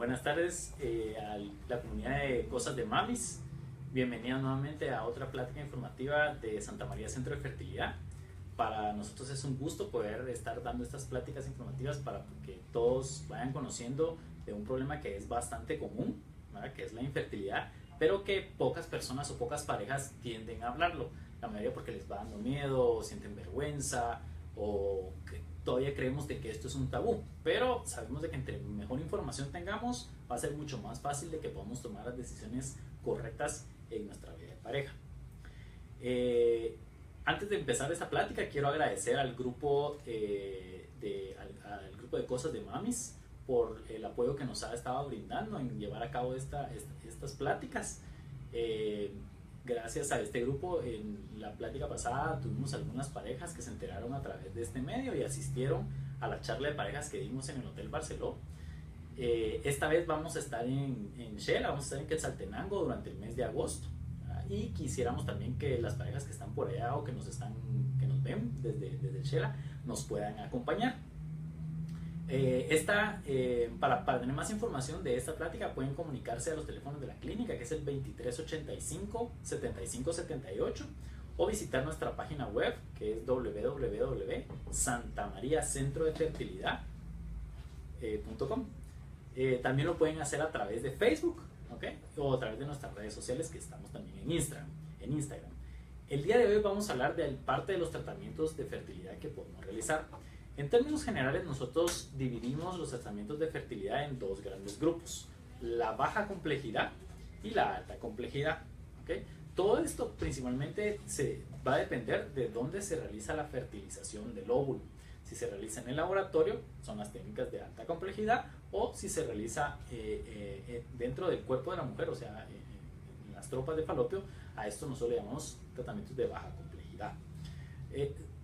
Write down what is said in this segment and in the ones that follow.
Buenas tardes a la comunidad de Cosas de Mamis. Bienvenidos nuevamente a otra plática informativa de Santa María Centro de Fertilidad. Para nosotros es un gusto poder estar dando estas pláticas informativas para que todos vayan conociendo de un problema que es bastante común, ¿verdad? Que es la infertilidad, pero que pocas personas o pocas parejas tienden a hablarlo. La mayoría porque les va dando miedo, o sienten vergüenza, o que todavía creemos de que esto es un tabú, pero sabemos de que entre mejor información tengamos va a ser mucho más fácil de que podamos tomar las decisiones correctas en nuestra vida de pareja. Antes de empezar esta plática quiero agradecer al grupo al grupo de Cosas de Mamis por el apoyo que nos ha estado brindando en llevar a cabo estas pláticas. Gracias a este grupo, en la plática pasada tuvimos algunas parejas que se enteraron a través de este medio y asistieron a la charla de parejas que dimos en el Hotel Barceló. Esta vez vamos a estar en Xela, vamos a estar en Quetzaltenango durante el mes de agosto, ¿verdad? Y quisiéramos también que las parejas que están por allá o que nos ven desde Xela nos puedan acompañar. Para tener más información de esta plática pueden comunicarse a los teléfonos de la clínica, que es el 2385-7578, o visitar nuestra página web, que es www.santamariacentrodefertilidad.com. También lo pueden hacer a través de Facebook, ¿okay? O a través de nuestras redes sociales, que estamos también en Instagram. El día de hoy vamos a hablar de parte de los tratamientos de fertilidad que podemos realizar. En términos generales, nosotros dividimos los tratamientos de fertilidad en dos grandes grupos: la baja complejidad y la alta complejidad, ¿okay? Todo esto principalmente va a depender de dónde se realiza la fertilización del óvulo. Si se realiza en el laboratorio, son las técnicas de alta complejidad, o si se realiza dentro del cuerpo de la mujer, o sea, en las trompas de falopio, a esto nosotros le llamamos tratamientos de baja complejidad.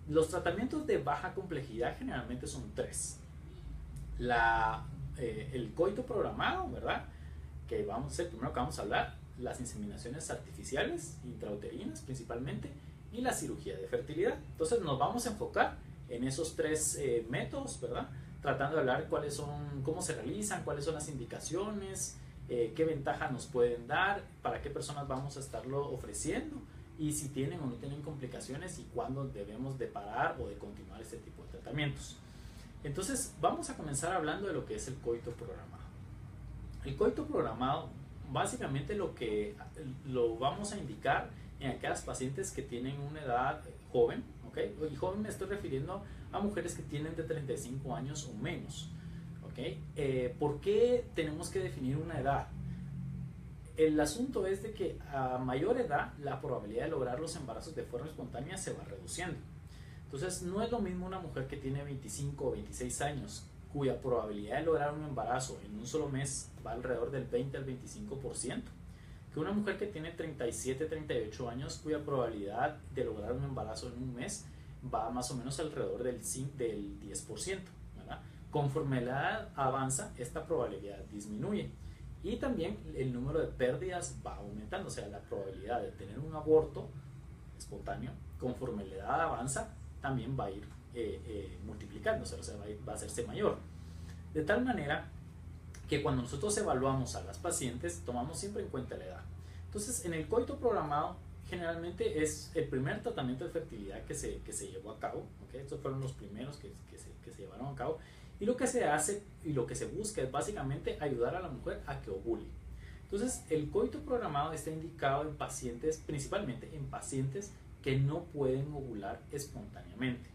Los tratamientos de baja complejidad generalmente son tres. El coito programado, ¿verdad? Que vamos a ser el primero que vamos a hablar. Las inseminaciones artificiales, intrauterinas principalmente, y la cirugía de fertilidad. Entonces nos vamos a enfocar en esos tres métodos, ¿verdad? Tratando de hablar cómo se realizan, cuáles son las indicaciones, qué ventaja nos pueden dar, para qué personas vamos a estarlo ofreciendo, y si tienen o no tienen complicaciones y cuándo debemos de parar o de continuar este tipo de tratamientos. Entonces vamos a comenzar hablando de lo que es el coito programado. El coito programado básicamente lo vamos a indicar en aquellas pacientes que tienen una edad joven, ¿okay? Y joven me estoy refiriendo a mujeres que tienen de 35 años o menos, ¿okay? ¿Por qué tenemos que definir una edad? El asunto es de que a mayor edad la probabilidad de lograr los embarazos de forma espontánea se va reduciendo. Entonces no es lo mismo una mujer que tiene 25 o 26 años cuya probabilidad de lograr un embarazo en un solo mes va alrededor del 20 al 25%, que una mujer que tiene 37, 38 años cuya probabilidad de lograr un embarazo en un mes va más o menos alrededor del 10%, ¿verdad? Conforme la edad avanza, esta probabilidad disminuye. Y también el número de pérdidas va aumentando, o sea, la probabilidad de tener un aborto espontáneo, conforme la edad avanza, también va a ir multiplicándose, o sea, va a hacerse mayor. De tal manera que cuando nosotros evaluamos a las pacientes, tomamos siempre en cuenta la edad. Entonces, en el coito programado, generalmente es el primer tratamiento de fertilidad que se llevó a cabo, ¿okay? Estos fueron los primeros que se llevaron a cabo. Y lo que se hace y lo que se busca es básicamente ayudar a la mujer a que ovule. Entonces, el coito programado está indicado en pacientes, principalmente en pacientes que no pueden ovular espontáneamente.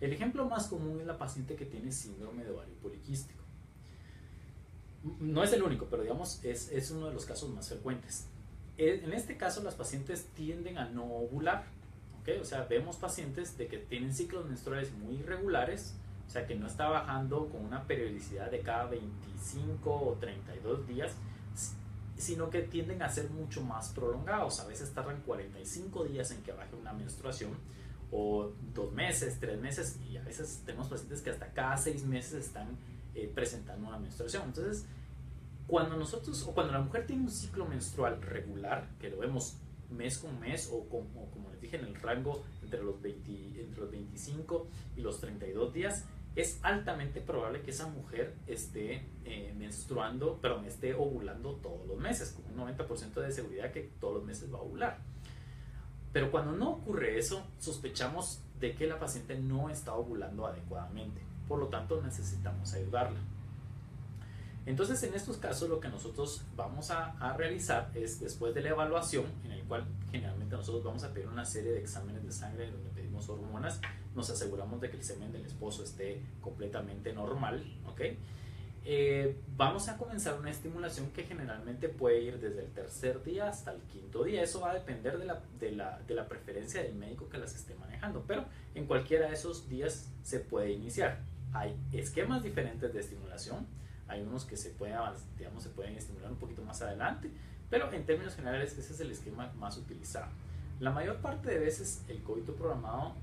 El ejemplo más común es la paciente que tiene síndrome de ovario poliquístico. No es el único, pero digamos es uno de los casos más frecuentes. En este caso, las pacientes tienden a no ovular, ¿okay? O sea, vemos pacientes de que tienen ciclos menstruales muy irregulares, o sea, que no está bajando con una periodicidad de cada 25 o 32 días, sino que tienden a ser mucho más prolongados. A veces tardan 45 días en que baje una menstruación, o 2 meses, 3 meses, y a veces tenemos pacientes que hasta cada 6 meses están presentando una menstruación. Entonces, cuando la mujer tiene un ciclo menstrual regular, que lo vemos mes con mes, o como les dije, en el rango entre los 25 y los 32 días, es altamente probable que esa mujer esté esté ovulando todos los meses, con un 90% de seguridad que todos los meses va a ovular. Pero cuando no ocurre eso, sospechamos de que la paciente no está ovulando adecuadamente. Por lo tanto, necesitamos ayudarla. Entonces, en estos casos, lo que nosotros vamos a realizar es, después de la evaluación, en el cual generalmente nosotros vamos a pedir una serie de exámenes de sangre donde pedimos hormonas, nos aseguramos de que el semen del esposo esté completamente normal, ¿ok? Vamos a comenzar una estimulación que generalmente puede ir desde el tercer día hasta el quinto día. Eso va a depender de la preferencia del médico que las esté manejando, pero en cualquiera de esos días se puede iniciar. Hay esquemas diferentes de estimulación. Hay unos que se pueden estimular un poquito más adelante, pero en términos generales ese es el esquema más utilizado. La mayor parte de veces el coito programado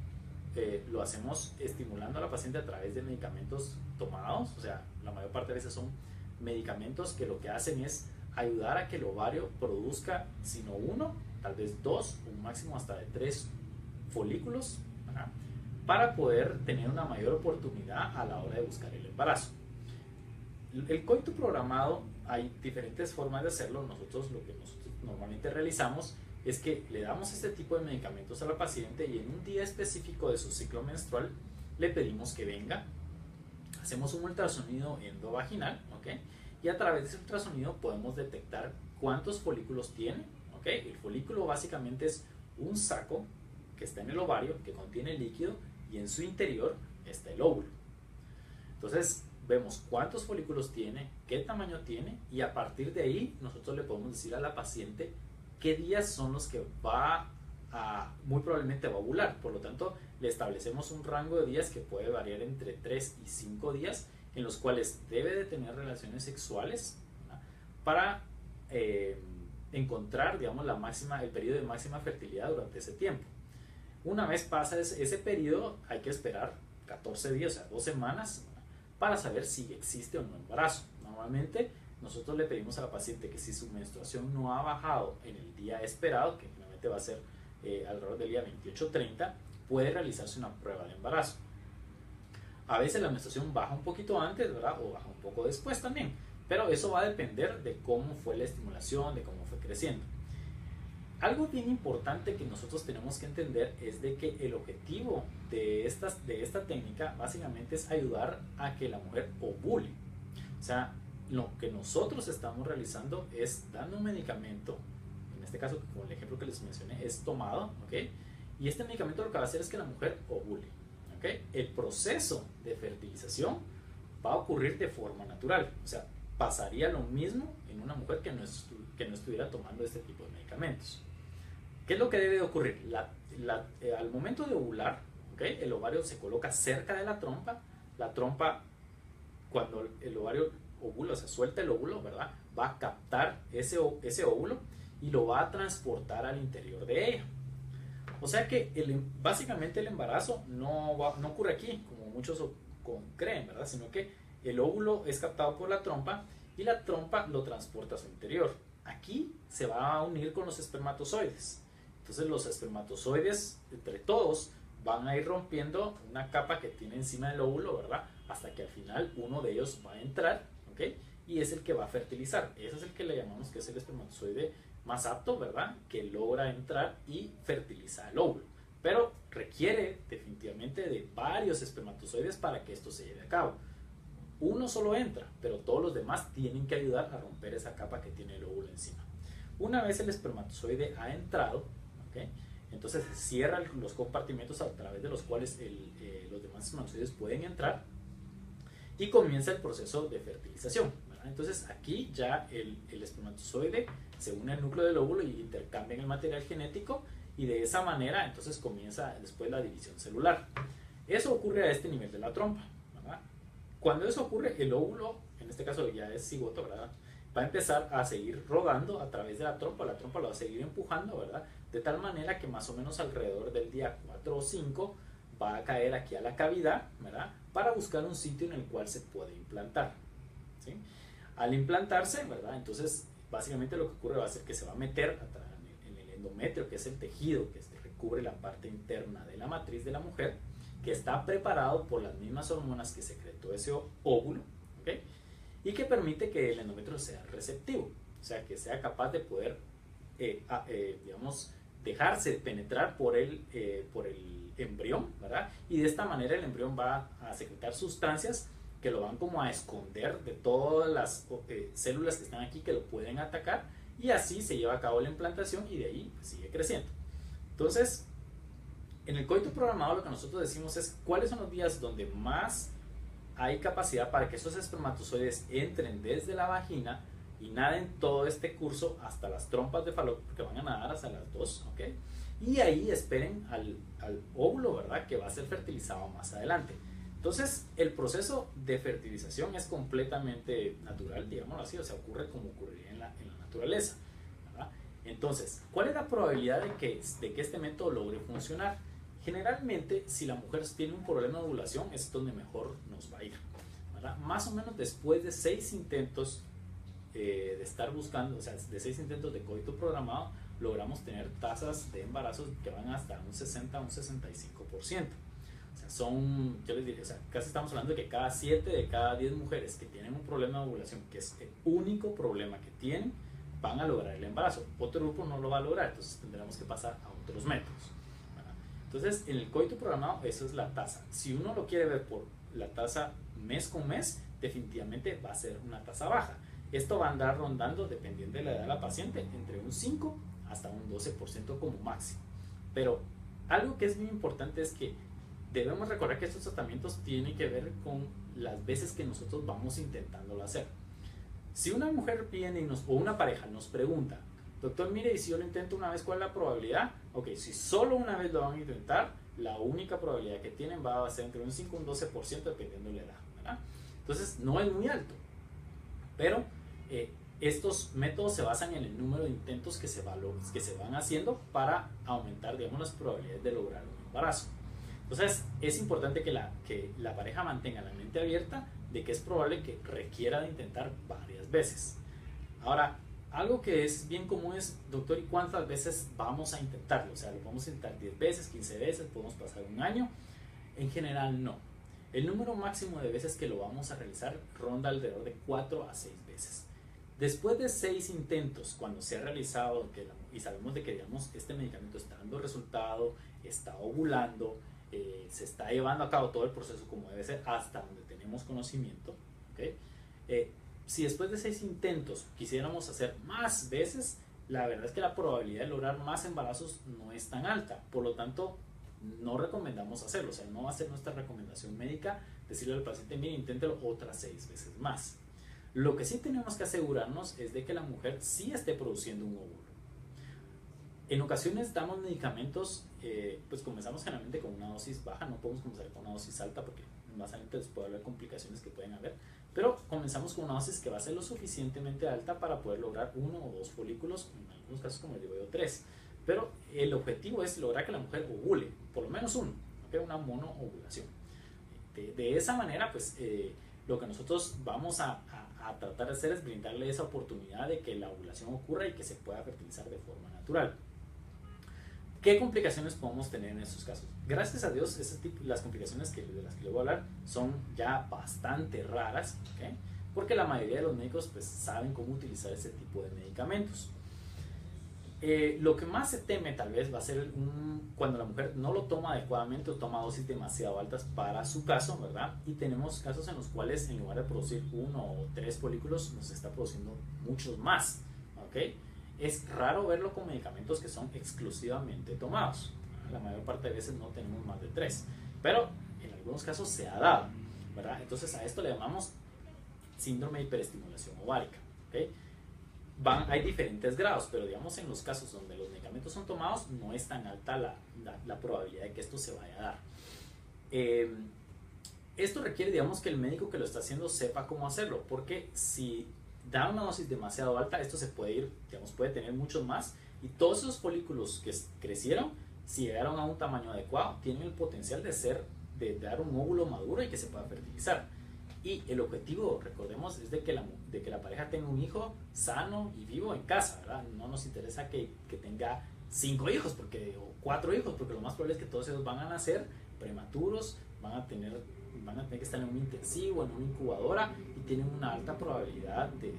lo hacemos estimulando a la paciente a través de medicamentos tomados, o sea, la mayor parte de veces son medicamentos que lo que hacen es ayudar a que el ovario produzca, si no uno, tal vez dos, un máximo hasta de 3 folículos, ¿verdad?, para poder tener una mayor oportunidad a la hora de buscar el embarazo. El coito programado, hay diferentes formas de hacerlo. Lo que nosotros normalmente realizamos es que le damos este tipo de medicamentos a la paciente y en un día específico de su ciclo menstrual le pedimos que venga, hacemos un ultrasonido endovaginal, ¿ok? Y a través de ese ultrasonido podemos detectar cuántos folículos tiene, ¿ok? El folículo básicamente es un saco que está en el ovario, que contiene líquido, y en su interior está el óvulo. Entonces vemos cuántos folículos tiene, qué tamaño tiene, y a partir de ahí nosotros le podemos decir a la paciente qué días son los que muy probablemente va a ovular. Por lo tanto, le establecemos un rango de días que puede variar entre 3 y 5 días en los cuales debe de tener relaciones sexuales, ¿verdad?, para encontrar, digamos, el periodo de máxima fertilidad durante ese tiempo. Una vez pasa ese periodo, hay que esperar 14 días, o sea, 2 semanas, para saber si existe o no embarazo. Normalmente nosotros le pedimos a la paciente que si su menstruación no ha bajado en el día esperado, que generalmente va a ser alrededor del día 28-30, puede realizarse una prueba de embarazo. A veces la menstruación baja un poquito antes, ¿verdad?, o baja un poco después también, pero eso va a depender de cómo fue la estimulación, de cómo fue creciendo. Algo bien importante que nosotros tenemos que entender es de que el objetivo de esta técnica básicamente es ayudar a que la mujer ovule. O sea, lo que nosotros estamos realizando es dando un medicamento, en este caso, como el ejemplo que les mencioné, es tomado, ¿ok? Y este medicamento lo que va a hacer es que la mujer ovule, ¿ok? El proceso de fertilización va a ocurrir de forma natural, o sea, pasaría lo mismo en una mujer que no estuviera tomando este tipo de medicamentos. ¿Qué es lo que debe de ocurrir? Al momento de ovular, ¿okay?, el ovario se coloca cerca de la trompa. La trompa, cuando el ovario ovula, o sea, suelta el óvulo, ¿verdad?, va a captar ese óvulo y lo va a transportar al interior de ella. O sea que básicamente el embarazo no ocurre aquí, como muchos creen, ¿verdad?, sino que el óvulo es captado por la trompa y la trompa lo transporta a su interior. Aquí se va a unir con los espermatozoides. Entonces los espermatozoides, entre todos, van a ir rompiendo una capa que tiene encima del óvulo, ¿verdad?, hasta que al final uno de ellos va a entrar, ¿ok?, y es el que va a fertilizar. Ese es el que le llamamos que es el espermatozoide más apto, ¿verdad?, que logra entrar y fertiliza el óvulo. Pero requiere definitivamente de varios espermatozoides para que esto se lleve a cabo. Uno solo entra, pero todos los demás tienen que ayudar a romper esa capa que tiene el óvulo encima. Una vez el espermatozoide ha entrado, ¿okay?, entonces se cierran los compartimentos a través de los cuales los demás espermatozoides pueden entrar y comienza el proceso de fertilización, ¿verdad? Entonces aquí ya el espermatozoide se une al núcleo del óvulo y intercambian el material genético, y de esa manera entonces comienza después la división celular. Eso ocurre a este nivel de la trompa, ¿verdad? Cuando eso ocurre, el óvulo, en este caso ya es cigoto, ¿verdad?, va a empezar a seguir rodando a través de la trompa lo va a seguir empujando, ¿verdad?, de tal manera que más o menos alrededor del día 4 o 5 va a caer aquí a la cavidad, ¿verdad?, para buscar un sitio en el cual se puede implantar, ¿sí? Al implantarse, ¿verdad?, entonces básicamente lo que ocurre va a ser que se va a meter en el endometrio, que es el tejido que recubre la parte interna de la matriz de la mujer, que está preparado por las mismas hormonas que secretó ese óvulo, ¿ok? Y que permite que el endometrio sea receptivo, o sea, que sea capaz de poder, digamos, dejarse penetrar por el embrión, ¿verdad? Y de esta manera el embrión va a secretar sustancias que lo van como a esconder de todas las células que están aquí que lo pueden atacar, y así se lleva a cabo la implantación y de ahí pues, sigue creciendo. Entonces, en el coito programado lo que nosotros decimos es cuáles son los días donde más hay capacidad para que esos espermatozoides entren desde la vagina y naden todo este curso hasta las trompas de Falopio, que van a nadar hasta las 2, ¿ok? Y ahí esperen al óvulo, ¿verdad? Que va a ser fertilizado más adelante. Entonces, el proceso de fertilización es completamente natural, digámoslo así, o sea, ocurre como ocurriría en la naturaleza, ¿verdad? Entonces, ¿cuál es la probabilidad de que este método logre funcionar? Generalmente, si la mujer tiene un problema de ovulación, es donde mejor nos va a ir, ¿verdad? Más o menos después de 6 intentos de estar buscando, o sea, de 6 intentos de coito programado, logramos tener tasas de embarazos que van hasta un 60 a un 65%. O sea, son, yo les diría, o sea, casi estamos hablando de que cada 7 de cada 10 mujeres que tienen un problema de ovulación, que es el único problema que tienen, van a lograr el embarazo. Otro grupo no lo va a lograr, entonces tendremos que pasar a otros métodos. Entonces, en el coito programado, eso es la tasa. Si uno lo quiere ver por la tasa mes con mes, definitivamente va a ser una tasa baja. Esto va a andar rondando, dependiendo de la edad de la paciente, entre un 5 hasta un 12% como máximo. Pero algo que es muy importante es que debemos recordar que estos tratamientos tienen que ver con las veces que nosotros vamos intentándolo hacer. Si una mujer viene o una pareja nos pregunta, doctor, mire, y si yo lo intento una vez, ¿cuál es la probabilidad? Ok, si solo una vez lo van a intentar, la única probabilidad que tienen va a ser entre un 5 y un 12% dependiendo de la edad, ¿verdad? Entonces, no es muy alto, pero estos métodos se basan en el número de intentos que se van haciendo para aumentar, digamos, las probabilidades de lograr un embarazo. Entonces, es importante que la pareja mantenga la mente abierta de que es probable que requiera de intentar varias veces. Ahora, algo que es bien común es, doctor, ¿y cuántas veces vamos a intentarlo? O sea, lo podemos intentar 10 veces, 15 veces, podemos pasar un año. En general, no. El número máximo de veces que lo vamos a realizar ronda alrededor de 4 a 6 veces. Después de 6 intentos, cuando se ha realizado y sabemos de que, digamos, este medicamento está dando resultado, está ovulando, se está llevando a cabo todo el proceso como debe ser, hasta donde tenemos conocimiento, ¿okay? Si después de 6 intentos quisiéramos hacer más veces, la verdad es que la probabilidad de lograr más embarazos no es tan alta. Por lo tanto, no recomendamos hacerlo. O sea, no va a ser nuestra recomendación médica decirle al paciente, mire, inténtelo otras 6 veces más. Lo que sí tenemos que asegurarnos es de que la mujer sí esté produciendo un óvulo. En ocasiones damos medicamentos, pues comenzamos generalmente con una dosis baja, no podemos comenzar con una dosis alta porque más adelante puede haber complicaciones que pueden haber, pero comenzamos con una dosis que va a ser lo suficientemente alta para poder lograr 1 o 2 folículos, en algunos casos como les digo yo 3, pero el objetivo es lograr que la mujer ovule, por lo menos uno, ¿okay? Una monoovulación. De esa manera, pues lo que nosotros vamos a tratar de hacer es brindarle esa oportunidad de que la ovulación ocurra y que se pueda fertilizar de forma natural. ¿Qué complicaciones podemos tener en estos casos? Gracias a Dios, las complicaciones de las que les voy a hablar son ya bastante raras, ¿okay? Porque la mayoría de los médicos pues, saben cómo utilizar ese tipo de medicamentos. Lo que más se teme tal vez va a ser cuando la mujer no lo toma adecuadamente o toma dosis demasiado altas para su caso, ¿verdad? Y tenemos casos en los cuales en lugar de producir 1 o 3 folículos nos está produciendo muchos más, ¿ok? Es raro verlo con medicamentos que son exclusivamente tomados. La mayor parte de veces no tenemos más de 3, pero en algunos casos se ha dado, ¿verdad? Entonces a esto le llamamos síndrome de hiperestimulación ovárica, ¿ok? Hay diferentes grados, pero digamos en los casos donde los medicamentos son tomados no es tan alta la probabilidad de que esto se vaya a dar. Esto requiere, digamos, que el médico que lo está haciendo sepa cómo hacerlo, porque si da una dosis demasiado alta, esto se puede ir, digamos, puede tener muchos más, y todos esos folículos que crecieron, si llegaron a un tamaño adecuado, tienen el potencial de dar un óvulo maduro y que se pueda fertilizar. Y el objetivo, recordemos, es de que la pareja tenga un hijo sano y vivo en casa, ¿verdad? No nos interesa que tenga 5 hijos o 4 hijos, porque lo más probable es que todos ellos van a nacer prematuros, van a tener que estar en un intensivo, en una incubadora, y tienen una alta probabilidad de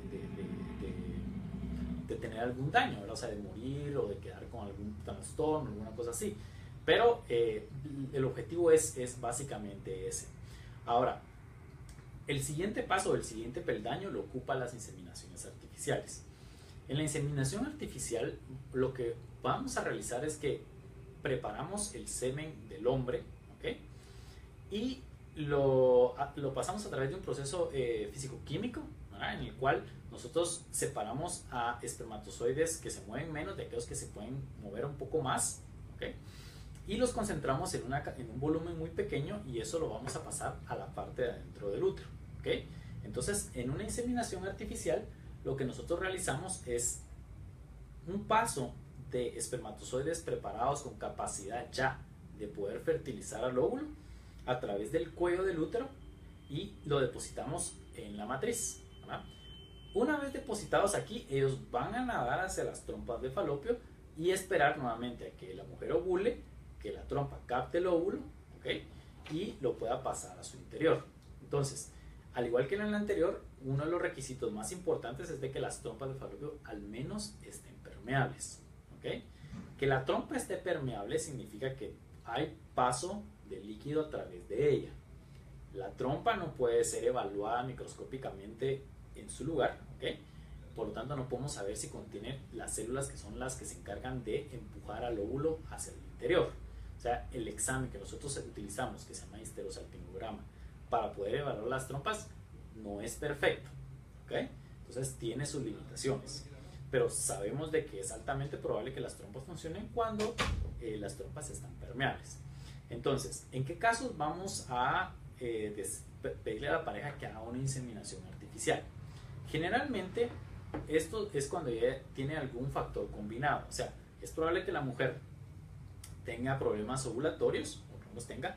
tener algún daño, ¿verdad? O sea, de morir o de quedar con algún trastorno, alguna cosa así. Pero el objetivo es básicamente ese. Ahora, el siguiente paso, el siguiente peldaño lo ocupa las inseminaciones artificiales. En la inseminación artificial, lo que vamos a realizar es que preparamos el semen del hombre, ¿ok? Y lo pasamos a través de un proceso físico-químico, ¿verdad? En el cual nosotros separamos a espermatozoides que se mueven menos de aquellos que se pueden mover un poco más, ¿ok? Y los concentramos en un volumen muy pequeño, y eso lo vamos a pasar a la parte de adentro del útero, ¿ok? Entonces, en una inseminación artificial, lo que nosotros realizamos es un paso de espermatozoides preparados con capacidad ya de poder fertilizar al óvulo a través del cuello del útero, y lo depositamos en la matriz, ¿verdad? Una vez depositados aquí, ellos van a nadar hacia las trompas de falopio y esperar nuevamente a que la mujer ovule, que la trompa capte el óvulo, ¿ok? Y lo pueda pasar a su interior. Entonces, al igual que en el anterior, uno de los requisitos más importantes es de que las trompas de falopio al menos estén permeables, ¿ok? Que la trompa esté permeable significa que hay paso de líquido a través de ella. La trompa no puede ser evaluada microscópicamente en su lugar, ¿ok? Por lo tanto, no podemos saber si contiene las células que son las que se encargan de empujar al óvulo hacia el interior. O sea, el examen que nosotros utilizamos, que se llama histerosalpingograma, para poder evaluar las trompas, no es perfecto, ¿ok? Entonces tiene sus limitaciones, pero sabemos de que es altamente probable que las trompas funcionen cuando las trompas están permeables. Entonces, ¿en qué casos vamos a pedirle a la pareja que haga una inseminación artificial? Generalmente, esto es cuando ya tiene algún factor combinado. O sea, es probable que la mujer tenga problemas ovulatorios, o no los tenga,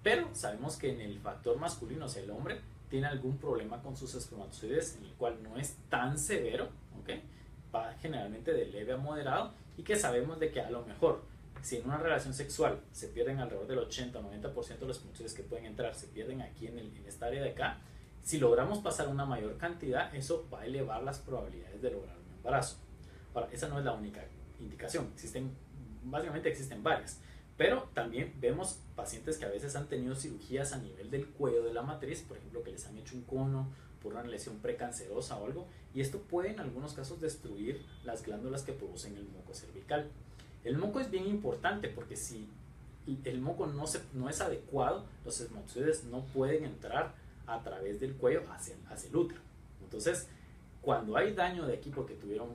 pero sabemos que en el factor masculino, o sea, el hombre, tiene algún problema con sus espermatozoides, en el cual no es tan severo, ¿ok? Va generalmente de leve a moderado, y que sabemos de que a lo mejor, si en una relación sexual se pierden alrededor del 80 o 90% de los espermatozoides que pueden entrar, se pierden aquí en esta área de acá, si logramos pasar una mayor cantidad, eso va a elevar las probabilidades de lograr un embarazo. Ahora, esa no es la única indicación, básicamente existen varias, pero también vemos pacientes que a veces han tenido cirugías a nivel del cuello de la matriz, por ejemplo, que les han hecho un cono por una lesión precancerosa o algo, y esto puede en algunos casos destruir las glándulas que producen el moco cervical. El moco es bien importante porque si el moco no es adecuado, los espermatozoides no pueden entrar a través del cuello hacia el útero. Entonces, cuando hay daño de aquí porque tuvieron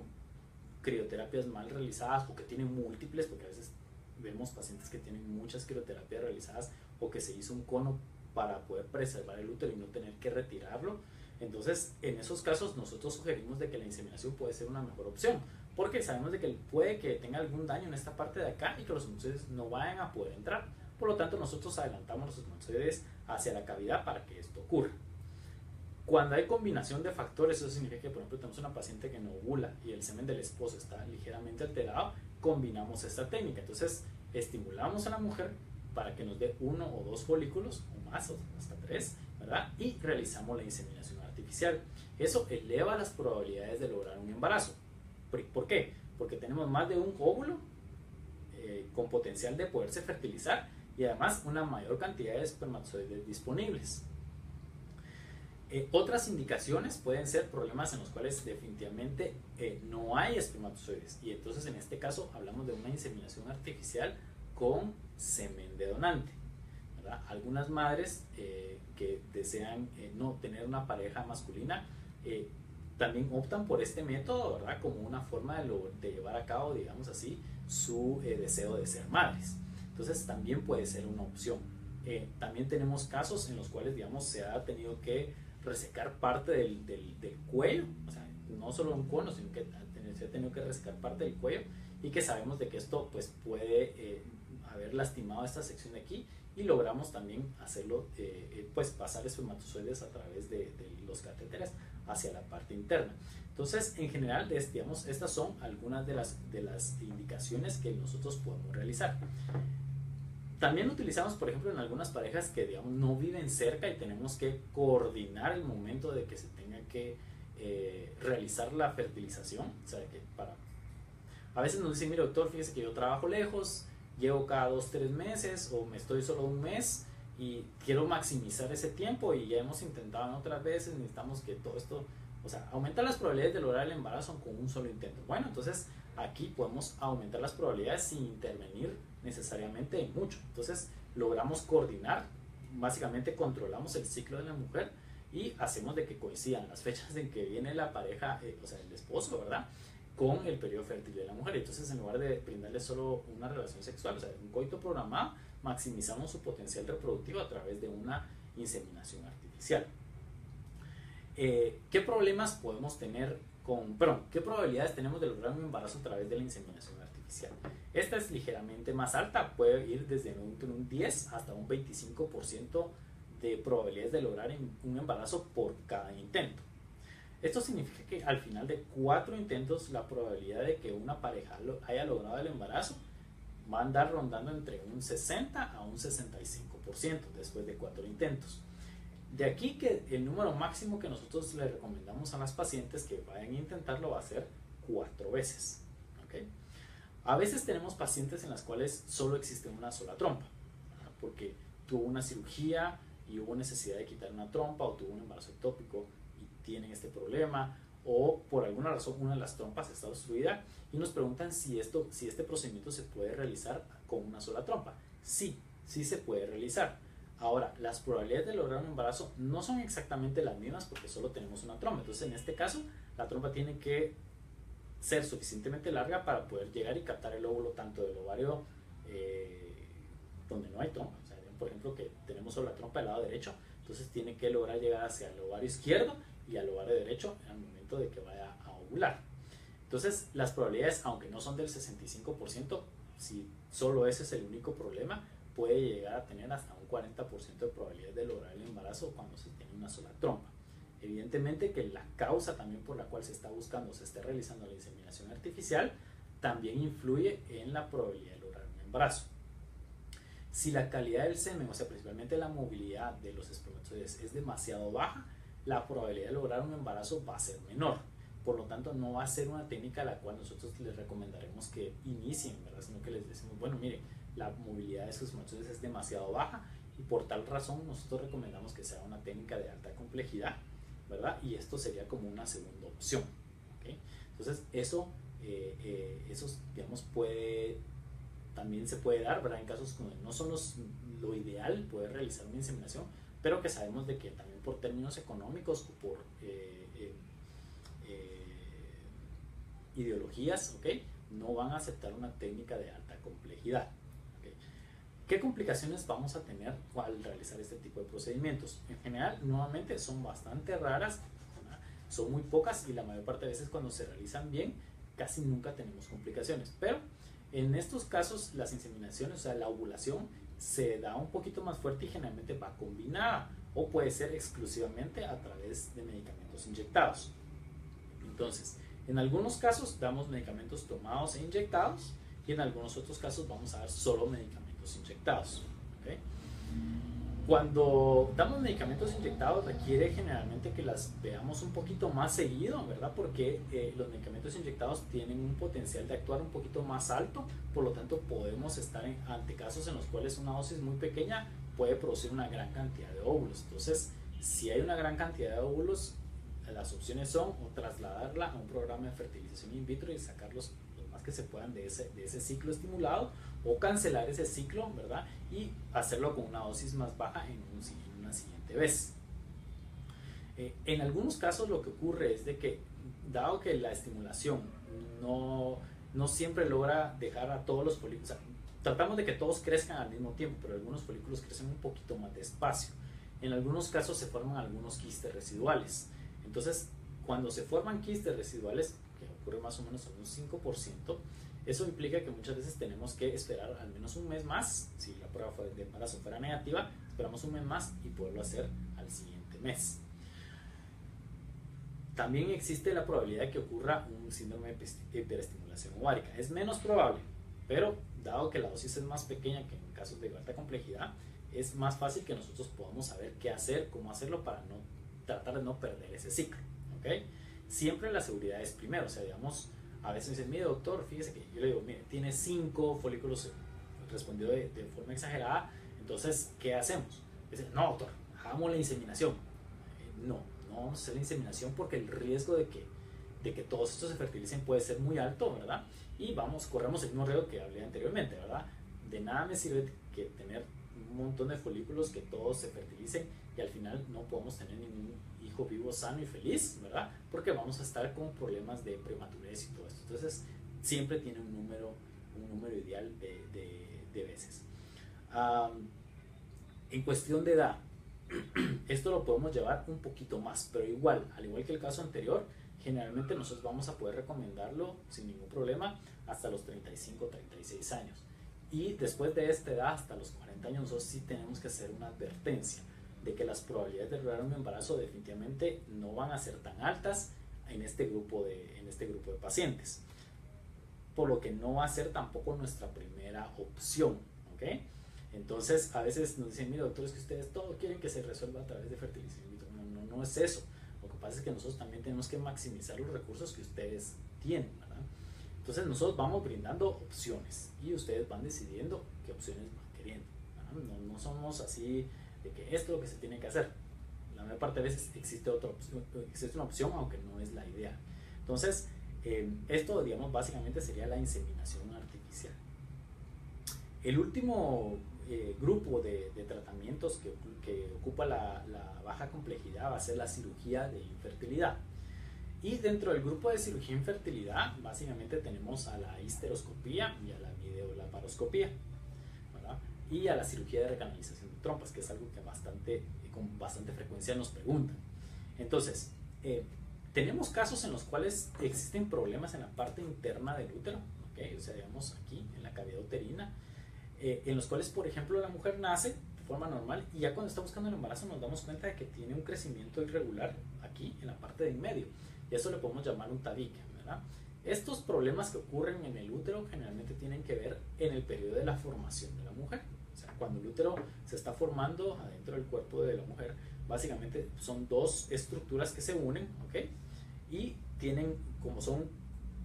crioterapias mal realizadas, o que tienen múltiples, porque a veces vemos pacientes que tienen muchas crioterapias realizadas, o que se hizo un cono para poder preservar el útero y no tener que retirarlo, entonces en esos casos nosotros sugerimos de que la inseminación puede ser una mejor opción, porque sabemos de que puede que tenga algún daño en esta parte de acá y que los espermatozoides no vayan a poder entrar. Por lo tanto, nosotros adelantamos los espermatozoides hacia la cavidad para que esto ocurra. Cuando hay combinación de factores, eso significa que, por ejemplo, tenemos una paciente que no ovula y el semen del esposo está ligeramente alterado, combinamos esta técnica. Entonces, estimulamos a la mujer para que nos dé 1 o 2 folículos, o más, o hasta 3, ¿verdad? Y realizamos la inseminación artificial. Eso eleva las probabilidades de lograr un embarazo. ¿Por qué? Porque tenemos más de un óvulo con potencial de poderse fertilizar, y además una mayor cantidad de espermatozoides disponibles. Otras indicaciones pueden ser problemas en los cuales definitivamente no hay espermatozoides, y entonces en este caso hablamos de una inseminación artificial con semen de donante, ¿verdad? Algunas madres que desean no tener una pareja masculina también optan por este método, ¿verdad? Como una forma de llevar a cabo, digamos así, su deseo de ser madres. Entonces también puede ser una opción. También tenemos casos en los cuales, digamos, se ha tenido que resecar parte del cuello, o sea, no solo un cono, sino que se ha tenido que resecar parte del cuello, y que sabemos de que esto pues puede haber lastimado esta sección de aquí, y logramos también hacerlo, pues pasar espermatozoides a través de los catéteres hacia la parte interna. Entonces, en general, digamos, estas son algunas de las indicaciones que nosotros podemos realizar. También lo utilizamos, por ejemplo, en algunas parejas que, digamos, no viven cerca y tenemos que coordinar el momento de que se tenga que realizar la fertilización. O sea, que a veces nos dicen, mire doctor, fíjese que yo trabajo lejos, llego cada 2-3 meses o me estoy solo un mes y quiero maximizar ese tiempo y ya hemos intentado en otras veces, necesitamos que todo esto, o sea, aumentar las probabilidades de lograr el embarazo con un solo intento. Bueno, entonces aquí podemos aumentar las probabilidades sin intervenir necesariamente en mucho. Entonces logramos coordinar, básicamente controlamos el ciclo de la mujer y hacemos de que coincidan las fechas en que viene la pareja, o sea, el esposo, ¿verdad?, con el periodo fértil de la mujer. Entonces, en lugar de brindarle solo una relación sexual, o sea, un coito programado, maximizamos su potencial reproductivo a través de una inseminación artificial. ¿Qué problemas podemos tener qué probabilidades tenemos de lograr un embarazo a través de la inseminación artificial? Esta es ligeramente más alta, puede ir desde un 10 hasta un 25% de probabilidades de lograr un embarazo por cada intento. Esto significa que al final de 4 intentos la probabilidad de que una pareja haya logrado el embarazo va a andar rondando entre un 60 a un 65% después de 4 intentos. De aquí que el número máximo que nosotros le recomendamos a las pacientes que vayan a intentarlo va a ser 4 veces. ¿Okay? A veces tenemos pacientes en las cuales solo existe una sola trompa, ¿verdad?, porque tuvo una cirugía y hubo necesidad de quitar una trompa o tuvo un embarazo ectópico y tienen este problema, o por alguna razón una de las trompas está obstruida y nos preguntan si este procedimiento se puede realizar con una sola trompa. Sí se puede realizar. Ahora, las probabilidades de lograr un embarazo no son exactamente las mismas porque solo tenemos una trompa. Entonces, en este caso, la trompa tiene que ser suficientemente larga para poder llegar y captar el óvulo tanto del ovario donde no hay trompa. O sea, por ejemplo, que tenemos solo la trompa del lado derecho, entonces tiene que lograr llegar hacia el ovario izquierdo y al ovario derecho al momento de que vaya a ovular. Entonces, las probabilidades, aunque no son del 65%, si solo ese es el único problema, puede llegar a tener hasta un 40% de probabilidades de lograr el embarazo cuando se tiene una sola trompa. Evidentemente que la causa también por la cual se está buscando, se está realizando la inseminación artificial, también influye en la probabilidad de lograr un embarazo. Si la calidad del semen, o sea, principalmente la movilidad de los espermatozoides es demasiado baja, la probabilidad de lograr un embarazo va a ser menor. Por lo tanto, no va a ser una técnica a la cual nosotros les recomendaremos que inicien, ¿verdad?, sino que les decimos, bueno, mire, la movilidad de sus espermatozoides es demasiado baja y por tal razón nosotros recomendamos que sea una técnica de alta complejidad, ¿verdad? Y esto sería como una segunda opción. ¿Okay? Entonces, eso digamos, también se puede dar, ¿verdad?, en casos donde no son lo ideal poder realizar una inseminación, pero que sabemos de que también por términos económicos o por ideologías, ¿okay?, no van a aceptar una técnica de alta complejidad. ¿Okay? ¿Qué complicaciones vamos a tener al realizar este tipo de procedimientos? En general, nuevamente son bastante raras, ¿verdad?, son muy pocas y la mayor parte de veces cuando se realizan bien, casi nunca tenemos complicaciones. Pero en estos casos, las inseminaciones, o sea, la ovulación, se da un poquito más fuerte y generalmente va combinada o puede ser exclusivamente a través de medicamentos inyectados. Entonces, en algunos casos damos medicamentos tomados e inyectados y en algunos otros casos vamos a dar solo medicamentos inyectados. ¿Okay? Cuando damos medicamentos inyectados requiere generalmente que las veamos un poquito más seguido, ¿verdad? Porque los medicamentos inyectados tienen un potencial de actuar un poquito más alto, por lo tanto podemos estar ante casos en los cuales una dosis muy pequeña puede producir una gran cantidad de óvulos. Entonces, si hay una gran cantidad de óvulos, las opciones son o trasladarla a un programa de fertilización in vitro y sacarlos lo más que se puedan de ese ciclo estimulado, o cancelar ese ciclo, ¿verdad?, y hacerlo con una dosis más baja en una siguiente vez. En algunos casos lo que ocurre es de que, dado que la estimulación no siempre logra dejar a todos los folículos, o sea, tratamos de que todos crezcan al mismo tiempo, pero algunos folículos crecen un poquito más despacio. En algunos casos se forman algunos quistes residuales. Entonces, cuando se forman quistes residuales, que ocurre más o menos en un 5%, eso implica que muchas veces tenemos que esperar al menos un mes más. Si la prueba de embarazo fuera negativa, esperamos un mes más y poderlo hacer al siguiente mes. También existe la probabilidad de que ocurra un síndrome de hiperestimulación ovárica. Es menos probable, pero dado que la dosis es más pequeña que en casos de alta complejidad, es más fácil que nosotros podamos saber qué hacer, cómo hacerlo para no tratar de no perder ese ciclo, ¿ok? Siempre la seguridad es primero, o sea, digamos, a veces me dicen, mire doctor, fíjese que yo le digo, mire, tiene 5 folículos, respondió de forma exagerada, entonces, ¿qué hacemos? Dicen, no doctor, hagamos la inseminación. No vamos a hacer la inseminación porque el riesgo de que todos estos se fertilicen puede ser muy alto, ¿verdad? Y corremos el mismo riesgo que hablé anteriormente, ¿verdad? De nada me sirve que tener un montón de folículos que todos se fertilicen y al final no podemos tener ningún hijo vivo sano y feliz, ¿verdad? Porque vamos a estar con problemas de prematurez y todo esto. Entonces, siempre tiene un número ideal de veces. En cuestión de edad, esto lo podemos llevar un poquito más, pero igual, al igual que el caso anterior, generalmente nosotros vamos a poder recomendarlo sin ningún problema hasta los 35 36 años. Y después de esta edad, hasta los 40 años, nosotros sí tenemos que hacer una advertencia de que las probabilidades de lograr un embarazo definitivamente no van a ser tan altas en este grupo de pacientes. Por lo que no va a ser tampoco nuestra primera opción, ¿ok? Entonces, a veces nos dicen, mira doctor, es que ustedes todo quieren que se resuelva a través de fertilización. No es eso. Lo que pasa es que nosotros también tenemos que maximizar los recursos que ustedes tienen, ¿verdad? Entonces, nosotros vamos brindando opciones y ustedes van decidiendo qué opciones van queriendo, ¿verdad? No somos así de que esto es lo que se tiene que hacer. La mayor parte de veces existe una opción, aunque no es la idea. Entonces, esto, digamos, básicamente sería la inseminación artificial. El último grupo de tratamientos que ocupa la baja complejidad va a ser la cirugía de infertilidad. Y dentro del grupo de cirugía de infertilidad, básicamente tenemos a la histeroscopía y a la videolaparoscopía, ¿verdad? Y a la cirugía de recanalización de trompas, que es algo que con bastante frecuencia nos preguntan. Entonces, tenemos casos en los cuales existen problemas en la parte interna del útero, ¿okay? O sea, digamos aquí en la cavidad uterina, en los cuales, por ejemplo, la mujer nace de forma normal y ya cuando está buscando el embarazo nos damos cuenta de que tiene un crecimiento irregular aquí en la parte de en medio, y eso le podemos llamar un tabique, ¿verdad? Estos problemas que ocurren en el útero generalmente tienen que ver en el periodo de la formación de la mujer. O sea, cuando el útero se está formando adentro del cuerpo de la mujer, básicamente son dos estructuras que se unen, ¿ok? Y tienen, como son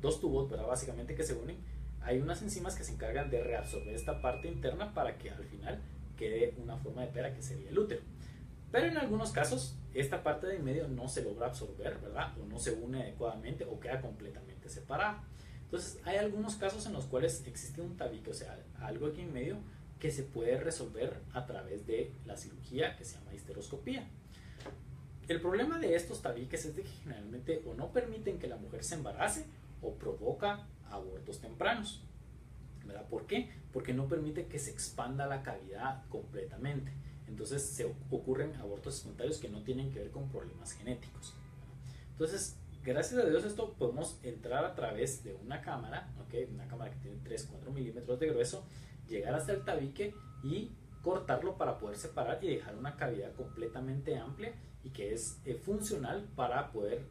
dos tubos, ¿verdad? Básicamente que se unen, hay unas enzimas que se encargan de reabsorber esta parte interna para que al final quede una forma de pera que sería el útero. Pero en algunos casos esta parte de en medio no se logra absorber, ¿verdad? O no se une adecuadamente o queda completamente separada. Entonces hay algunos casos en los cuales existe un tabique, o sea, algo aquí en medio que se puede resolver a través de la cirugía que se llama histeroscopía. El problema de estos tabiques es de que generalmente o no permiten que la mujer se embarace o provoca abortos tempranos, ¿verdad? ¿Por qué? Porque no permite que se expanda la cavidad completamente. Entonces se ocurren abortos espontáneos que no tienen que ver con problemas genéticos. Entonces, gracias a Dios esto podemos entrar a través de una cámara, ¿okay? Una cámara que tiene 3-4 milímetros de grueso, llegar hasta el tabique y cortarlo para poder separar y dejar una cavidad completamente amplia y que es funcional para poder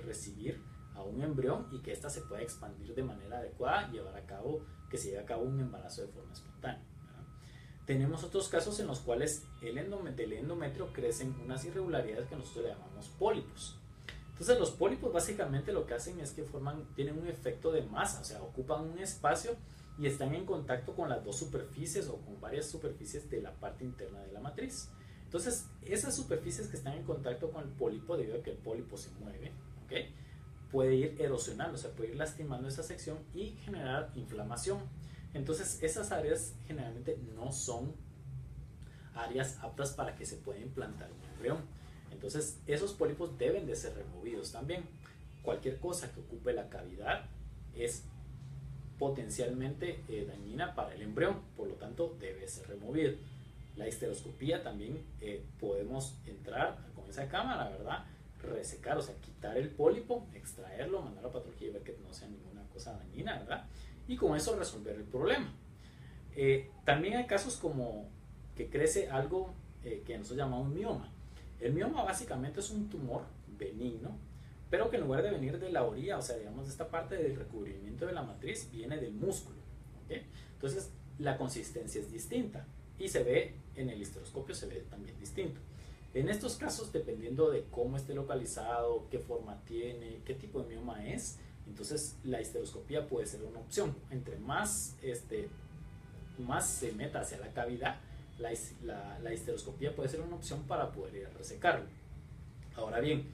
recibir a un embrión y que ésta se pueda expandir de manera adecuada y que se lleve a cabo un embarazo de forma espontánea. Tenemos otros casos en los cuales del endometrio crecen unas irregularidades que nosotros le llamamos pólipos. Entonces los pólipos básicamente lo que hacen es que tienen un efecto de masa, o sea, ocupan un espacio y están en contacto con las dos superficies o con varias superficies de la parte interna de la matriz. Entonces esas superficies que están en contacto con el pólipo, debido a que el pólipo se mueve, ¿okay? Puede ir erosionando, o sea, puede ir lastimando esa sección y generar inflamación. Entonces esas áreas generalmente no son áreas aptas para que se pueda implantar un embrión. Entonces esos pólipos deben de ser removidos también. Cualquier cosa que ocupe la cavidad es potencialmente dañina para el embrión, por lo tanto debe ser removido. La histeroscopía también podemos entrar con esa cámara, ¿verdad? Resecar, o sea, quitar el pólipo, extraerlo, mandarlo a patología y ver que no sea ninguna cosa dañina, ¿verdad? Y con eso resolver el problema. También hay casos como que crece algo que nosotros llamamos mioma. El mioma básicamente es un tumor benigno, pero que en lugar de venir de la orilla, o sea, digamos de esta parte del recubrimiento de la matriz, viene del músculo, ¿ok? Entonces, la consistencia es distinta y se ve en el histeroscopio, se ve también distinto. En estos casos, dependiendo de cómo esté localizado, qué forma tiene, qué tipo de mioma es, entonces la histeroscopía puede ser una opción. Entre más, más se meta hacia la cavidad, la histeroscopía puede ser una opción para poder ir a resecarlo. Ahora bien,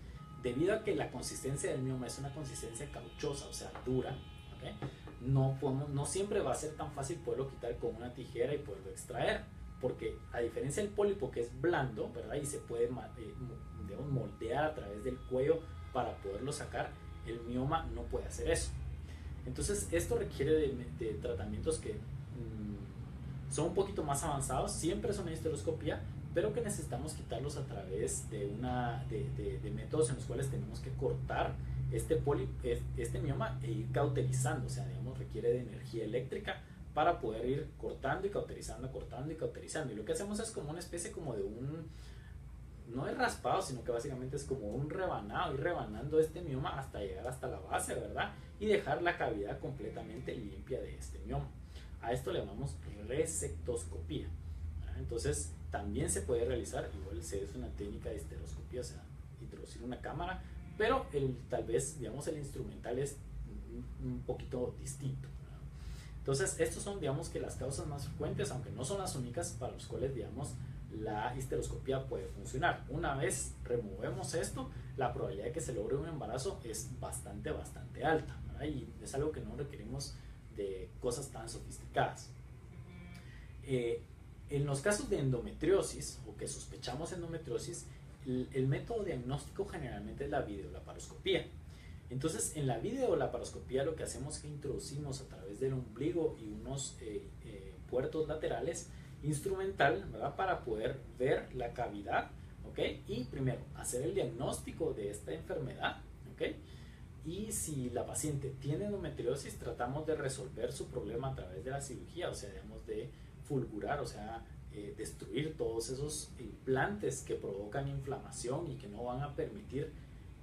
debido a que la consistencia del mioma es una consistencia cauchosa, o sea, dura, ¿okay? No siempre va a ser tan fácil poderlo quitar con una tijera y poderlo extraer, porque a diferencia del pólipo, que es blando, ¿verdad? Y se puede digamos, moldear a través del cuello para poderlo sacar, el mioma no puede hacer eso. Entonces esto requiere de tratamientos que son un poquito más avanzados, siempre es una histeroscopía, pero que necesitamos quitarlos a través de métodos en los cuales tenemos que cortar este mioma e ir cauterizando, o sea, digamos, requiere de energía eléctrica para poder ir cortando y cauterizando, cortando y cauterizando. Y lo que hacemos es como una especie como de no es raspado, sino que básicamente es como un rebanado, ir rebanando este mioma hasta llegar hasta la base, ¿verdad? Y dejar la cavidad completamente limpia de este mioma. A esto le llamamos resectoscopía. Entonces, también se puede realizar, igual se es una técnica de histeroscopía, o sea, introducir una cámara, pero tal vez, digamos, el instrumental es un poquito distinto. Entonces, estos son, digamos, que las causas más frecuentes, aunque no son las únicas, para las cuales, digamos, la histeroscopía puede funcionar. Una vez removemos esto, la probabilidad de que se logre un embarazo es bastante alta, ¿verdad? Y es algo que no requerimos de cosas tan sofisticadas. En los casos de endometriosis, o que sospechamos endometriosis, el método diagnóstico generalmente es la videolaparoscopía. Entonces, en la videolaparoscopía lo que hacemos es que introducimos a través del ombligo y unos puertos laterales instrumental, ¿verdad? Para poder ver la cavidad, ¿ok? Y primero, hacer el diagnóstico de esta enfermedad, ¿ok? Y si la paciente tiene endometriosis, tratamos de resolver su problema a través de la cirugía, o sea, digamos, de fulgurar, o sea, destruir todos esos implantes que provocan inflamación y que no van a permitir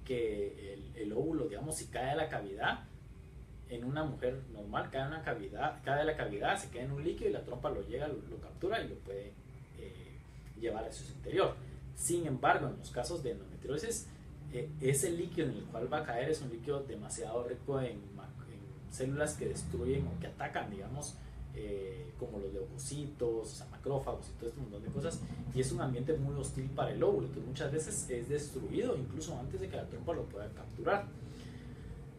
que el óvulo, digamos, si cae a la cavidad, en una mujer normal cae a la cavidad, se queda en un líquido y la trompa lo llega, lo captura y lo puede llevar hacia su interior. Sin embargo, en los casos de endometriosis, ese líquido en el cual va a caer es un líquido demasiado rico en células que destruyen o que atacan, digamos, como los leucocitos, o sea, macrófagos y todo este montón de cosas, y es un ambiente muy hostil para el óvulo, entonces muchas veces es destruido incluso antes de que la trompa lo pueda capturar.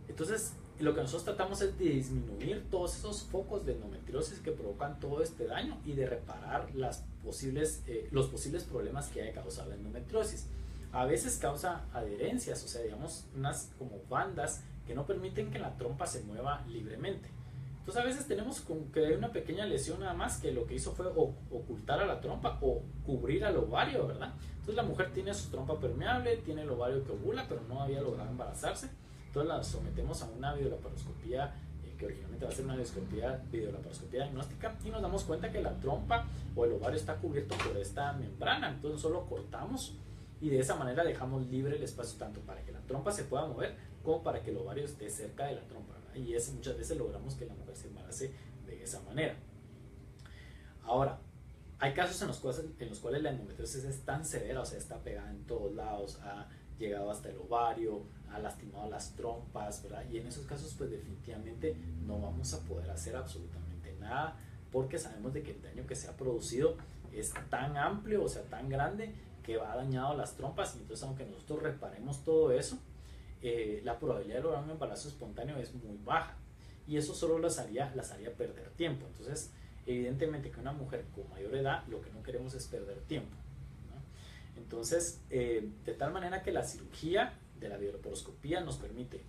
Entonces, lo que nosotros tratamos es de disminuir todos esos focos de endometriosis que provocan todo este daño y de reparar los posibles problemas que haya causado la endometriosis. A veces causa adherencias, o sea, digamos, unas como bandas que no permiten que la trompa se mueva libremente. Entonces a veces tenemos como que una pequeña lesión nada más que lo que hizo fue ocultar a la trompa o cubrir al ovario, ¿verdad? Entonces la mujer tiene su trompa permeable, tiene el ovario que ovula, pero no había logrado embarazarse. Entonces la sometemos a una videolaparoscopía, que originalmente va a ser una videolaparoscopía diagnóstica, y nos damos cuenta que la trompa o el ovario está cubierto por esta membrana. Entonces solo cortamos y de esa manera dejamos libre el espacio tanto para que la trompa se pueda mover como para que el ovario esté cerca de la trompa, ¿verdad? Y muchas veces logramos que la mujer se embarace de esa manera. Ahora, hay casos en los cuales la endometriosis es tan severa, o sea, está pegada en todos lados, ha llegado hasta el ovario, ha lastimado las trompas, ¿verdad? Y en esos casos, pues definitivamente no vamos a poder hacer absolutamente nada, porque sabemos de que el daño que se ha producido es tan amplio, o sea, tan grande, que ha dañado las trompas. Y entonces, aunque nosotros reparemos todo eso, la probabilidad de lograr un embarazo espontáneo es muy baja, y eso solo las haría perder tiempo. Entonces, evidentemente que una mujer con mayor edad, lo que no queremos es perder tiempo, ¿no? Entonces, de tal manera que la cirugía de la videolaparoscopía nos permite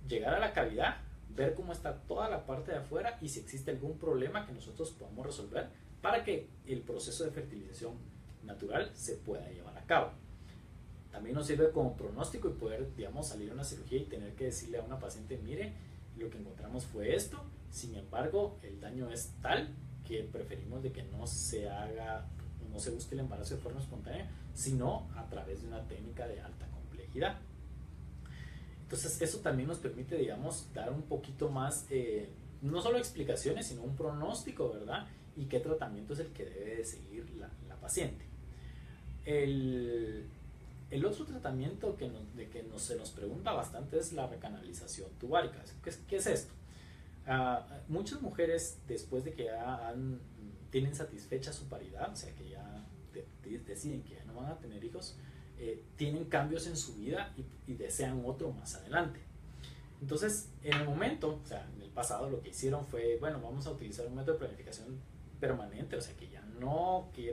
llegar a la cavidad, ver cómo está toda la parte de afuera y si existe algún problema que nosotros podamos resolver para que el proceso de fertilización natural se pueda llevar a cabo. También nos sirve como pronóstico y poder, digamos, salir a una cirugía y tener que decirle a una paciente, mire, lo que encontramos fue esto, sin embargo, el daño es tal que preferimos de que no se busque el embarazo de forma espontánea, sino a través de una técnica de alta complejidad. Entonces, eso también nos permite, digamos, dar un poquito más no solo explicaciones, sino un pronóstico, ¿verdad? Y qué tratamiento es el que debe de seguir la paciente. El otro tratamiento se nos pregunta bastante es la recanalización tubárica. ¿Qué es esto? Muchas mujeres, después de que ya tienen satisfecha su paridad, o sea que ya deciden que ya no van a tener hijos, tienen cambios en su vida y desean otro más adelante. Entonces, en el momento, o sea, en el pasado lo que hicieron fue, bueno, vamos a utilizar un método de planificación permanente, o sea, que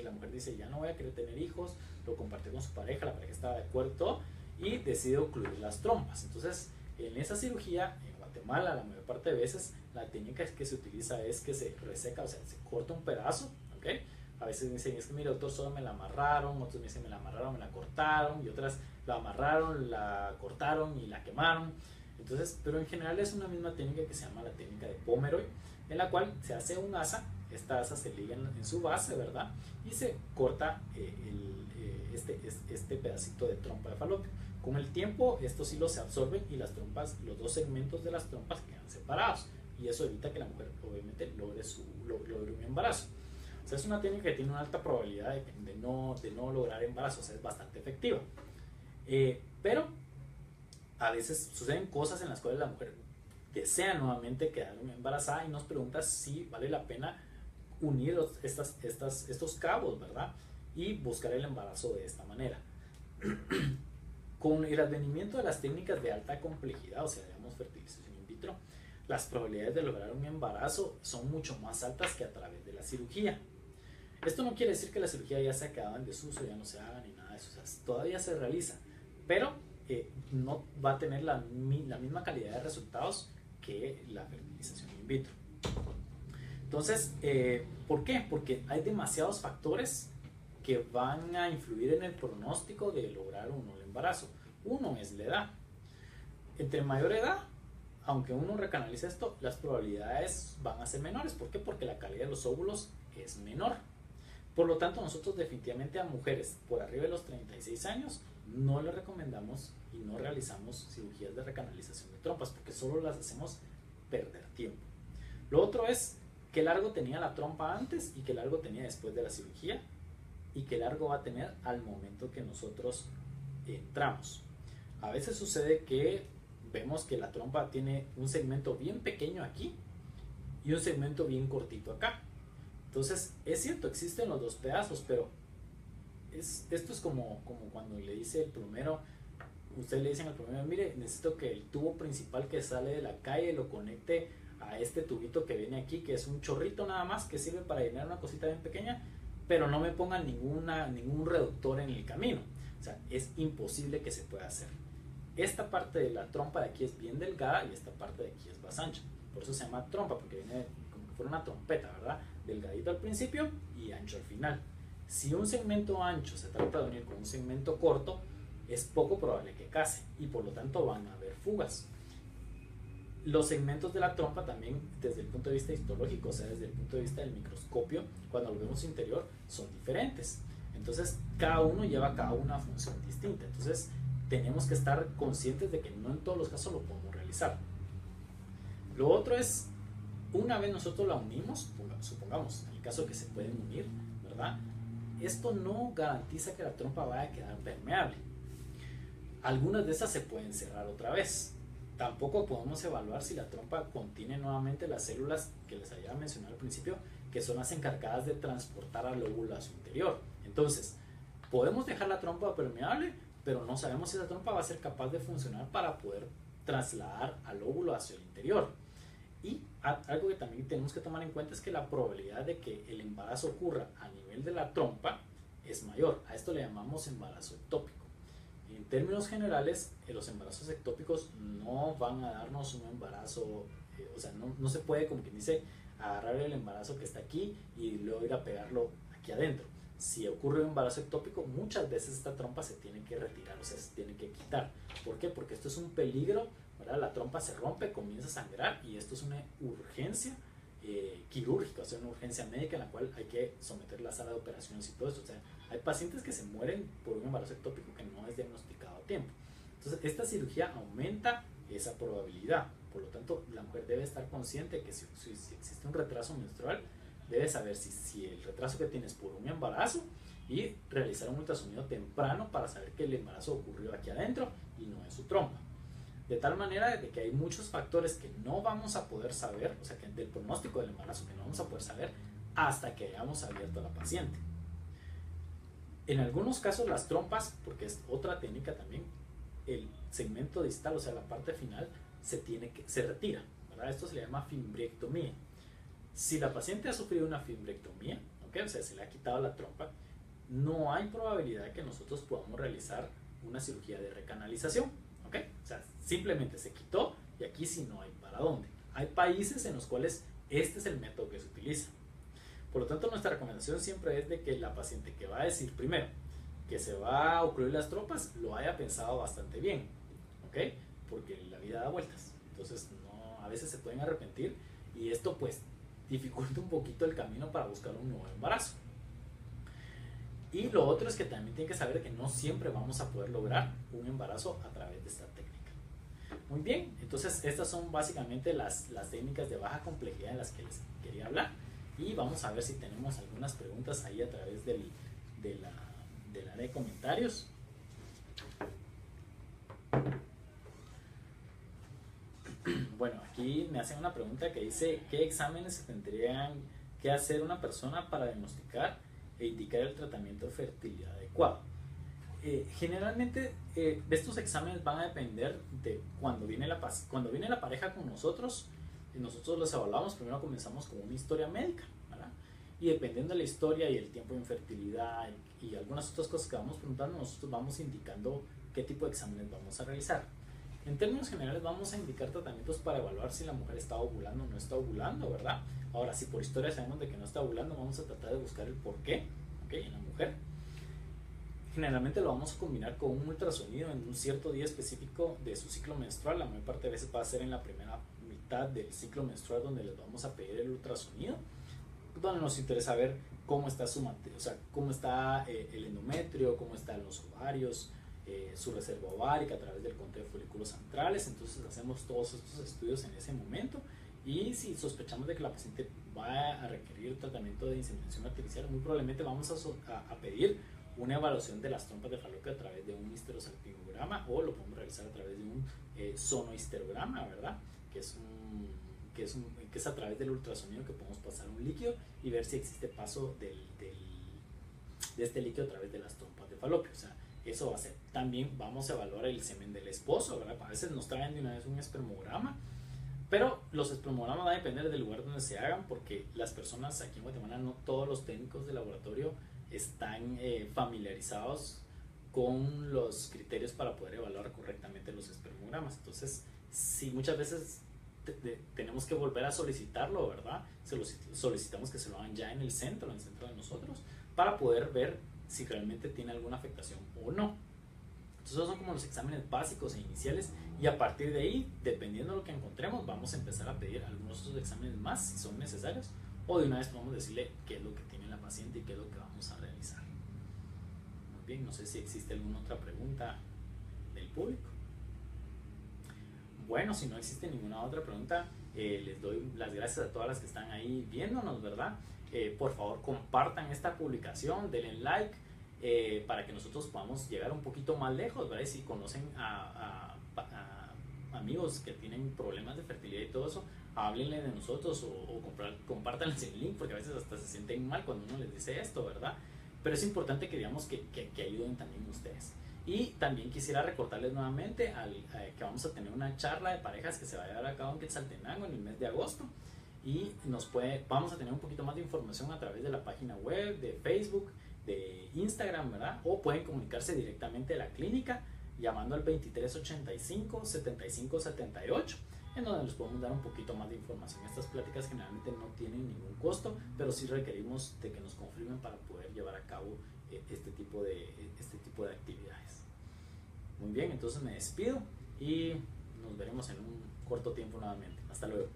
la mujer dice, ya no voy a querer tener hijos, lo compartió con su pareja, la pareja estaba de acuerdo y decide ocluir las trompas. Entonces, en esa cirugía, en Guatemala, la mayor parte de veces, la técnica que se utiliza es que se reseca, o sea, se corta un pedazo, ¿ok? A veces me dicen, es que mire doctor, solo me la amarraron, otros me dicen, me la amarraron, me la cortaron, y otras la amarraron, la cortaron y la quemaron. Entonces, pero en general es una misma técnica que se llama la técnica de Pomeroy, en la cual se hace un asa, esta asa se liga en su base, ¿verdad? Y se corta este pedacito de trompa de falopio. Con el tiempo estos hilos se absorben y las trompas, los dos segmentos de las trompas quedan separados, y eso evita que la mujer obviamente logre un embarazo. O sea, es una técnica que tiene una alta probabilidad de no lograr embarazo, o sea, es bastante efectiva. Pero a veces suceden cosas en las cuales la mujer desea nuevamente quedar embarazada y nos pregunta si vale la pena unir estos cabos, ¿verdad? Y buscar el embarazo de esta manera. Con el advenimiento de las técnicas de alta complejidad, o sea, digamos fertilización in vitro, las probabilidades de lograr un embarazo son mucho más altas que a través de la cirugía. Esto no quiere decir que la cirugía ya se ha quedado en desuso, ya no se haga ni nada de eso, o sea, todavía se realiza, pero no va a tener la misma calidad de resultados que la fertilización in vitro. Entonces, ¿por qué? Porque hay demasiados factores que van a influir en el pronóstico de lograr o no el embarazo. Uno es la edad. Entre mayor edad, aunque uno recanalice esto, las probabilidades van a ser menores. ¿Por qué? Porque la calidad de los óvulos es menor. Por lo tanto, nosotros definitivamente a mujeres por arriba de los 36 años no les recomendamos y no realizamos cirugías de recanalización de trompas, porque solo las hacemos perder tiempo. Lo otro es qué largo tenía la trompa antes y qué largo tenía después de la cirugía, y qué largo va a tener al momento que nosotros entramos. A veces sucede que vemos que la trompa tiene un segmento bien pequeño aquí y un segmento bien cortito acá. Entonces, es cierto, existen los dos pedazos, pero esto es como cuando le dice el plomero, ustedes le dicen al plomero, mire, necesito que el tubo principal que sale de la calle lo conecte a este tubito que viene aquí, que es un chorrito nada más, que sirve para llenar una cosita bien pequeña, pero no me pongan ningún reductor en el camino. O sea, es imposible que se pueda hacer. Esta parte de la trompa de aquí es bien delgada y esta parte de aquí es más ancha. Por eso se llama trompa, porque viene como que fuera una trompeta, ¿verdad? Delgadito al principio y ancho al final. Si un segmento ancho se trata de unir con un segmento corto, es poco probable que case y por lo tanto van a haber fugas. Los segmentos de la trompa también, desde el punto de vista histológico, o sea, desde el punto de vista del microscopio, cuando lo vemos interior, son diferentes. Entonces, cada uno lleva cada una función distinta. Entonces, tenemos que estar conscientes de que no en todos los casos lo podemos realizar. Lo otro es, una vez nosotros la unimos, supongamos, en el caso que se pueden unir, ¿verdad? Esto no garantiza que la trompa vaya a quedar permeable. Algunas de esas se pueden cerrar otra vez. Tampoco podemos evaluar si la trompa contiene nuevamente las células que les había mencionado al principio, que son las encargadas de transportar al óvulo a su interior. Entonces, podemos dejar la trompa permeable, pero no sabemos si esa trompa va a ser capaz de funcionar para poder trasladar al óvulo hacia el interior. Y algo que también tenemos que tomar en cuenta es que la probabilidad de que el embarazo ocurra a nivel de la trompa es mayor. A esto le llamamos embarazo ectópico. En términos generales, los embarazos ectópicos no van a darnos un embarazo, o sea, no se puede, como quien dice, agarrar el embarazo que está aquí y luego ir a pegarlo aquí adentro. Si ocurre un embarazo ectópico, muchas veces esta trompa se tiene que retirar, o sea, se tiene que quitar. ¿Por qué? Porque esto es un peligro, ¿verdad? La trompa se rompe, comienza a sangrar y esto es una urgencia quirúrgica, o sea, una urgencia médica en la cual hay que someter la sala de operaciones y todo esto. O sea, hay pacientes que se mueren por un embarazo ectópico que no es diagnosticado a tiempo. Entonces, esta cirugía aumenta esa probabilidad. Por lo tanto, la mujer debe estar consciente que si existe un retraso menstrual, debe saber si el retraso que tiene es por un embarazo y realizar un ultrasonido temprano para saber que el embarazo ocurrió aquí adentro y no en su trompa. De tal manera de que hay muchos factores que no vamos a poder saber, o sea, que del pronóstico del embarazo que no vamos a poder saber hasta que hayamos abierto a la paciente. En algunos casos las trompas, porque es otra técnica también, el segmento distal, o sea, la parte final, se retira, ¿verdad? Esto se le llama fimbriectomía. Si la paciente ha sufrido una fimbriectomía, ¿okay? O sea, se le ha quitado la trompa, no hay probabilidad de que nosotros podamos realizar una cirugía de recanalización, ¿okay? O sea, simplemente se quitó y aquí sí no hay para dónde. Hay países en los cuales este es el método que se utiliza. Por lo tanto, nuestra recomendación siempre es de que la paciente que va a decir primero que se va a ocluir las trompas lo haya pensado bastante bien, ¿ok? Porque la vida da vueltas. Entonces, no, a veces se pueden arrepentir y esto pues dificulta un poquito el camino para buscar un nuevo embarazo. Y lo otro es que también tienen que saber que no siempre vamos a poder lograr un embarazo a través de esta técnica. Muy bien, entonces estas son básicamente las técnicas de baja complejidad de las que les quería hablar. Y vamos a ver si tenemos algunas preguntas ahí a través del área de comentarios. Bueno, aquí me hacen una pregunta que dice: ¿qué exámenes se tendrían que hacer una persona para diagnosticar e indicar el tratamiento de fertilidad adecuado? Generalmente estos exámenes van a depender de cuando viene la pareja con nosotros. Nosotros los evaluamos. Primero comenzamos con una historia médica, ¿verdad? Y dependiendo de la historia y el tiempo de infertilidad y algunas otras cosas que vamos preguntando, nosotros vamos indicando qué tipo de exámenes vamos a realizar. En términos generales vamos a indicar tratamientos para evaluar si la mujer está ovulando o no está ovulando, ¿verdad? Ahora, si por historia sabemos de que no está ovulando, vamos a tratar de buscar el por qué, ¿okay? En la mujer. Generalmente lo vamos a combinar con un ultrasonido en un cierto día específico de su ciclo menstrual. La mayor parte de veces va a ser en la primera mitad del ciclo menstrual donde les vamos a pedir el ultrasonido, donde nos interesa ver cómo está cómo está el endometrio, cómo están los ovarios, su reserva ovárica a través del conteo de folículos centrales. Entonces hacemos todos estos estudios en ese momento, y si sospechamos de que la paciente va a requerir tratamiento de inseminación artificial, muy probablemente vamos a pedir una evaluación de las trompas de falopio a través de un histerosalpingograma, o lo podemos realizar a través de un sonohisterograma, ¿verdad? Que es a través del ultrasonido que podemos pasar un líquido y ver si existe paso de este líquido a través de las trompas de falopio. O sea, eso va a ser. También vamos a evaluar el semen del esposo, ¿verdad? A veces nos traen de una vez un espermograma, pero los espermogramas van a depender del lugar donde se hagan, porque las personas aquí en Guatemala, no todos los técnicos de laboratorio están familiarizados con los criterios para poder evaluar correctamente los espermogramas. Entonces, sí, muchas veces tenemos que volver a solicitarlo, ¿verdad? Solicitamos que se lo hagan ya en el centro de nosotros, para poder ver si realmente tiene alguna afectación o no. Entonces, esos son como los exámenes básicos e iniciales, y a partir de ahí, dependiendo de lo que encontremos, vamos a empezar a pedir algunos otros exámenes más si son necesarios, o de una vez podemos decirle qué es lo que tiene la paciente y qué es lo que vamos a realizar. Muy bien, no sé si existe alguna otra pregunta del público. Bueno, si no existe ninguna otra pregunta, les doy las gracias a todas las que están ahí viéndonos, ¿verdad? Por favor, compartan esta publicación, denle like, para que nosotros podamos llegar un poquito más lejos, ¿verdad? Y si conocen a amigos que tienen problemas de fertilidad y todo eso, háblenle de nosotros, o compártanles el link, porque a veces hasta se sienten mal cuando uno les dice esto, ¿verdad? Pero es importante que digamos que ayuden también ustedes. Y también quisiera recordarles nuevamente que vamos a tener una charla de parejas que se va a llevar a cabo en Quetzaltenango en el mes de agosto, y vamos a tener un poquito más de información a través de la página web, de Facebook, de Instagram, ¿verdad? O pueden comunicarse directamente a la clínica llamando al 2385-7578, en donde les podemos dar un poquito más de información. Estas pláticas generalmente no tienen ningún costo, pero sí requerimos de que nos confirmen para poder llevar a cabo este tipo de actividades. Muy bien, entonces me despido y nos veremos en un corto tiempo nuevamente. Hasta luego.